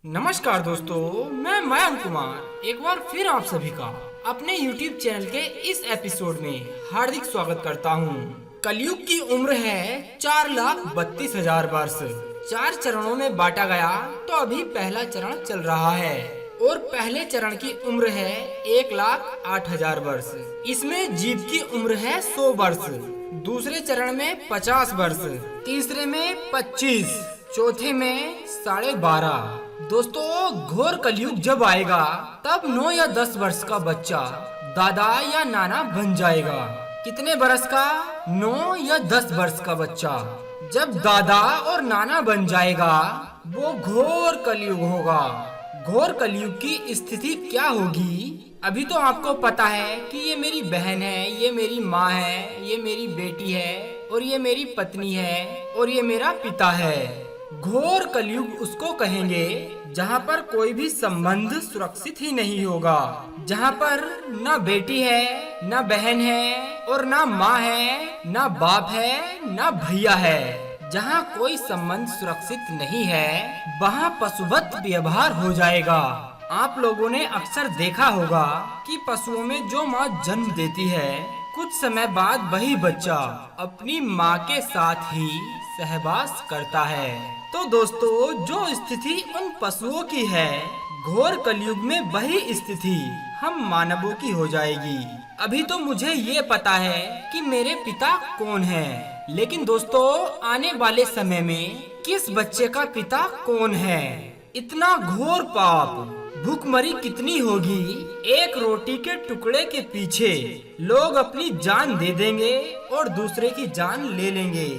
नमस्कार दोस्तों, मैं मयंक कुमार एक बार फिर आप सभी का अपने YouTube चैनल के इस एपिसोड में हार्दिक स्वागत करता हूँ। कलयुग की उम्र है 4,32,000 वर्ष। 4 चरणों में बांटा गया तो अभी पहला चरण चल रहा है और पहले चरण की उम्र है 1,08,000 वर्ष। इसमें जीव की उम्र है 100 वर्ष, दूसरे चरण में 50 वर्ष, तीसरे में 25, चौथे में 12.5। दोस्तों, घोर कलयुग जब आएगा तब 9 या 10 वर्ष का बच्चा दादा या नाना बन जाएगा। कितने बरस का? 9 या 10 वर्ष का बच्चा जब दादा और नाना बन जाएगा वो घोर कलयुग होगा। घोर कलयुग की स्थिति क्या होगी? अभी तो आपको पता है कि ये मेरी बहन है, ये मेरी माँ है, ये मेरी बेटी है और ये मेरी पत्नी है और ये मेरा पिता है। घोर कलयुग उसको कहेंगे जहाँ पर कोई भी संबंध सुरक्षित ही नहीं होगा, जहाँ पर ना बेटी है, ना बहन है और ना माँ है, ना बाप है, ना भैया है। जहाँ कोई संबंध सुरक्षित नहीं है वहाँ पशुवत व्यवहार हो जाएगा। आप लोगों ने अक्सर देखा होगा कि पशुओं में जो माँ जन्म देती है कुछ समय बाद वही बच्चा अपनी माँ के साथ ही सहवास करता है। तो दोस्तों, जो स्थिति उन पशुओं की है घोर कलयुग में वही स्थिति हम मानवों की हो जाएगी। अभी तो मुझे ये पता है कि मेरे पिता कौन हैं, लेकिन दोस्तों आने वाले समय में किस बच्चे का पिता कौन है? इतना घोर पाप, भूखमरी कितनी होगी। एक रोटी के टुकड़े के पीछे लोग अपनी जान दे देंगे और दूसरे की जान ले लेंगे।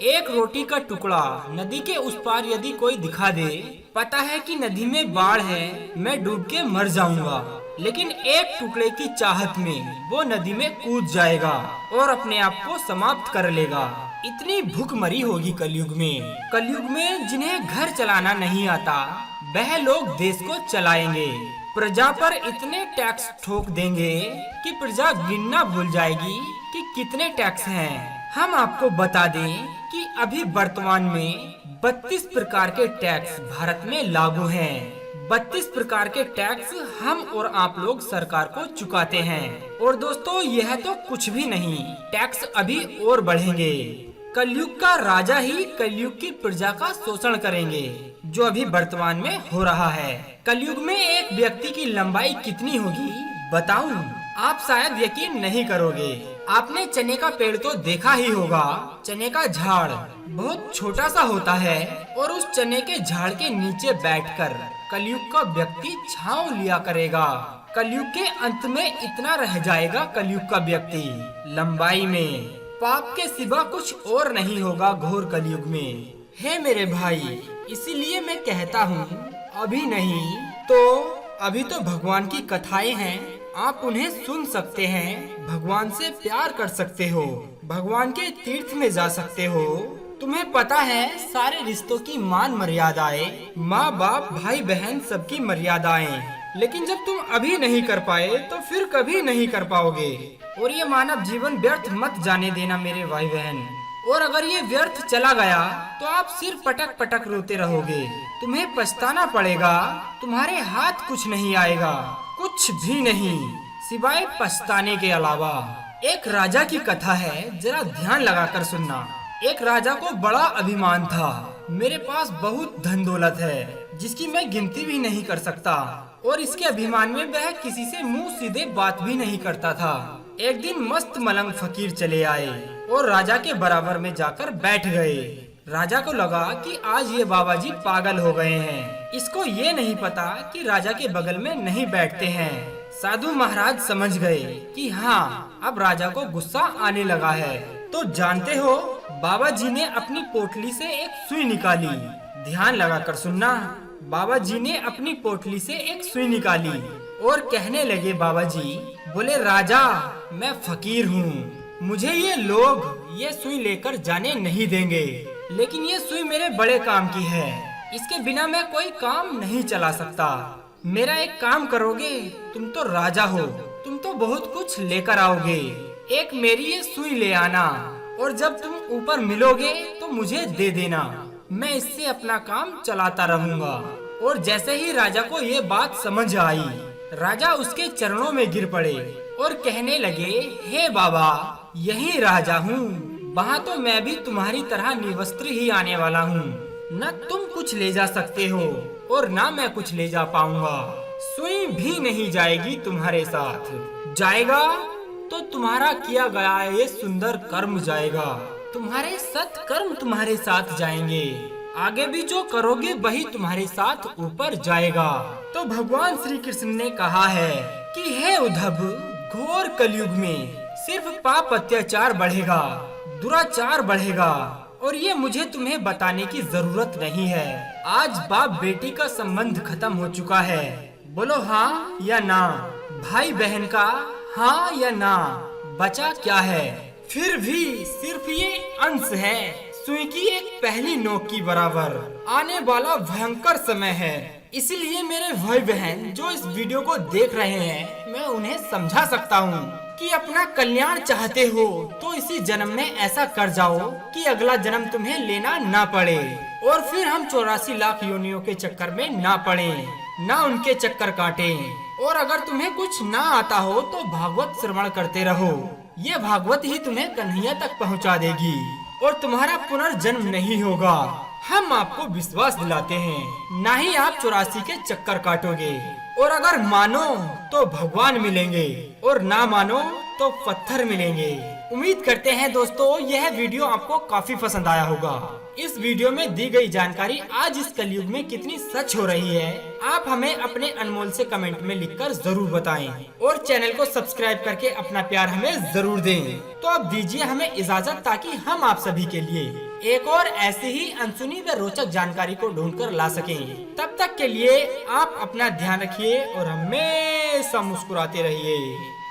एक रोटी का टुकड़ा नदी के उस पार यदि कोई दिखा दे, पता है कि नदी में बाढ़ है, मैं डूब के मर जाऊंगा, लेकिन एक टुकड़े की चाहत में वो नदी में कूद जाएगा और अपने आप को समाप्त कर लेगा। इतनी भूखमरी होगी कलयुग में। कलयुग में जिन्हें घर चलाना नहीं आता वह लोग देश को चलाएंगे। प्रजा पर इतने टैक्स ठोक देंगे कि प्रजा गिनना भूल जाएगी कि कितने टैक्स हैं। हम आपको बता दें कि अभी वर्तमान में 32 प्रकार के टैक्स भारत में लागू हैं। 32 प्रकार के टैक्स हम और आप लोग सरकार को चुकाते हैं। और दोस्तों, यह तो कुछ भी नहीं, टैक्स अभी और बढ़ेंगे। कलयुग का राजा ही कलयुग की प्रजा का शोषण करेंगे, जो अभी वर्तमान में हो रहा है। कलयुग में एक व्यक्ति की लंबाई कितनी होगी बताऊं? आप शायद यकीन नहीं करोगे। आपने चने का पेड़ तो देखा ही होगा। चने का झाड़ बहुत छोटा सा होता है और उस चने के झाड़ के नीचे बैठकर कलयुग का व्यक्ति छांव लिया करेगा। कलयुग के अंत में इतना रह जाएगा कलयुग का व्यक्ति लंबाई में। पाप के सिवा कुछ और नहीं होगा घोर कलयुग में। हे मेरे भाई, इसीलिए मैं कहता हूँ अभी नहीं तो अभी तो भगवान की कथाएं हैं, आप उन्हें सुन सकते हैं, भगवान से प्यार कर सकते हो, भगवान के तीर्थ में जा सकते हो। तुम्हें पता है सारे रिश्तों की मान मर्यादाएं, माँ बाप भाई बहन सबकी मर्यादाएं, लेकिन जब तुम अभी नहीं कर पाए तो फिर कभी नहीं कर पाओगे। और ये मानव जीवन व्यर्थ मत जाने देना मेरे भाई बहन। और अगर ये व्यर्थ चला गया तो आप सिर्फ पटक पटक रोते रहोगे, तुम्हें पछताना पड़ेगा। तुम्हारे हाथ कुछ नहीं आएगा, कुछ भी नहीं सिवाय पछताने के अलावा। एक राजा की कथा है, जरा ध्यान लगाकर सुनना। एक राजा को बड़ा अभिमान था, मेरे पास बहुत धन दौलत है जिसकी मैं गिनती भी नहीं कर सकता, और इसके अभिमान में वह किसी से मुंह सीधे बात भी नहीं करता था। एक दिन मस्त मलंग फकीर चले आए और राजा के बराबर में जाकर बैठ गए। राजा को लगा कि आज ये बाबा जी पागल हो गए हैं, इसको ये नहीं पता कि राजा के बगल में नहीं बैठते हैं। साधु महाराज समझ गए कि हाँ, अब राजा को गुस्सा आने लगा है। तो जानते हो, बाबा जी ने अपनी पोटली से एक सुई निकाली। ध्यान लगाकर सुनना। बाबा जी ने अपनी पोटली से एक सुई निकाली और कहने लगे, बाबा जी बोले, राजा मैं फकीर हूँ, मुझे ये लोग ये सुई लेकर जाने नहीं देंगे, लेकिन ये सुई मेरे बड़े काम की है, इसके बिना मैं कोई काम नहीं चला सकता। मेरा एक काम करोगे? तुम तो राजा हो, तुम तो बहुत कुछ लेकर आओगे। एक मेरी ये सुई ले आना और जब तुम ऊपर मिलोगे तो मुझे दे देना, मैं इससे अपना काम चलाता रहूंगा। और जैसे ही राजा को ये बात समझ आई, राजा उसके चरणों में गिर पड़े और कहने लगे, हे बाबा, यही राजा हूँ। वहाँ तो मैं भी तुम्हारी तरह निवस्त्र ही आने वाला हूँ। न तुम कुछ ले जा सकते हो और न मैं कुछ ले जा पाऊंगा। सुई भी नहीं जाएगी तुम्हारे साथ। जाएगा तो तुम्हारा किया गया ये सुंदर कर्म जाएगा। तुम्हारे सत्कर्म तुम्हारे साथ जाएंगे। आगे भी जो करोगे वही तुम्हारे साथ ऊपर जाएगा। तो भगवान श्री कृष्ण ने कहा है कि हे उद्धव, घोर कलयुग में सिर्फ पाप अत्याचार बढ़ेगा, दुराचार बढ़ेगा और ये मुझे तुम्हें बताने की जरूरत नहीं है। आज बाप बेटी का संबंध खत्म हो चुका है। बोलो हाँ या ना। भाई बहन का हाँ या ना। बचा क्या है? फिर भी सिर्फ ये अंश है, सुई की एक पहली नोक की बराबर। आने वाला भयंकर समय है। इसलिए मेरे भाई बहन जो इस वीडियो को देख रहे हैं, मैं उन्हें समझा सकता हूँ कि अपना कल्याण चाहते हो तो इसी जन्म में ऐसा कर जाओ कि अगला जन्म तुम्हें लेना ना पड़े और फिर हम 84 लाख योनियों के चक्कर में ना पड़े, ना उनके चक्कर काटे। और अगर तुम्हें कुछ ना आता हो तो भागवत श्रवण करते रहो। ये भागवत ही तुम्हें कन्हैया तक पहुँचा देगी और तुम्हारा पुनर्जन्म नहीं होगा। हम आपको विश्वास दिलाते हैं, ना ही आप 84 के चक्कर काटोगे। और अगर मानो तो भगवान मिलेंगे और ना मानो तो पत्थर मिलेंगे। उम्मीद करते हैं दोस्तों यह वीडियो आपको काफी पसंद आया होगा। इस वीडियो में दी गई जानकारी आज इस कलयुग में कितनी सच हो रही है, आप हमें अपने अनमोल से कमेंट में लिखकर जरूर बताएं और चैनल को सब्सक्राइब करके अपना प्यार हमें जरूर दें। तो अब दीजिए हमें इजाजत, ताकि हम आप सभी के लिए एक और ऐसी ही अनसुनी व रोचक जानकारी को ढूंढकर ला सकें। तब तक के लिए आप अपना ध्यान रखिए और हमेशा मुस्कुराते रहिए।